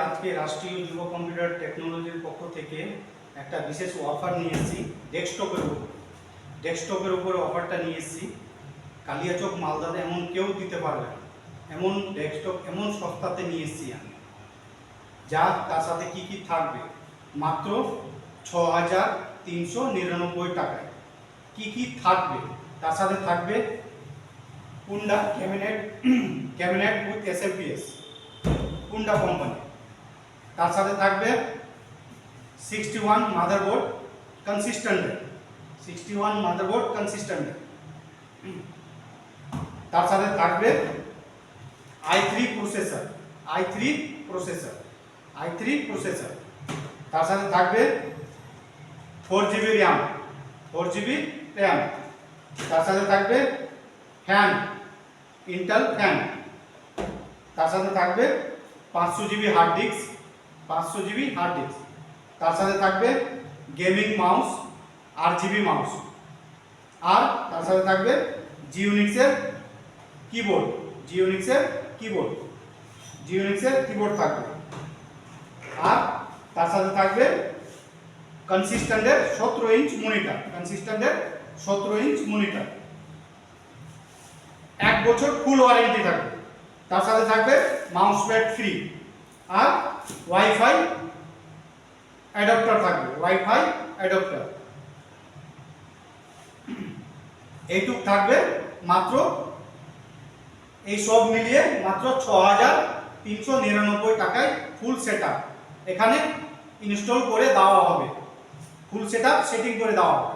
আজকে রাষ্ট্রীয় যুব কম্পিউটার টেকনোলজির পক্ষ থেকে একটা বিশেষ অফার নিয়ে এসেছি ডেস্কটপের উপরে অফারটা নিয়ে এসেছি। কালিয়াচক মালদাতে এমন কেউ দিতে পারবে না, এমন ডেস্কটপ এমন সস্তাতে নিয়ে এসেছি আমি। যা তার সাথে কি কি থাকবে মাত্র 6,399 টাকায়। কি কি থাকবে তার সাথে থাকবে Kunda cabinet with SMPS Kunda company. তার সাথে থাকবে 61 মাদারবোর্ড কনসিস্টেন্ট। তার সাথে থাকবে i3 প্রসেসর। তার সাথে থাকবে 4GB RAM। তার সাথে থাকবে ইন্টেল ফ্যান। তার সাথে থাকবে 500GB হার্ড ডিস্ক। তার সাথে থাকবে গেমিং মাউস, RGB মাউস। আর তার সাথে থাকবে জিওনিক্সের কিবোর্ড থাকবে। আর তার সাথে থাকবে কনসিস্টেন্টের 17 ইঞ্চ মনিটর। 1 বছর ফুল ওয়ারেন্টি থাকবে। তার সাথে থাকবে মাউস প্যাড ফ্রি। আর ওয়াইফাই অ্যাডাপ্টার থাকবে। এইটুক থাকবে মাত্র, এই সব মিলিয়ে মাত্র 6,399 টাকায় ফুল সেটআপ এখানে ইনস্টল করে দেওয়া হবে, সেটিং করে দেওয়া হবে।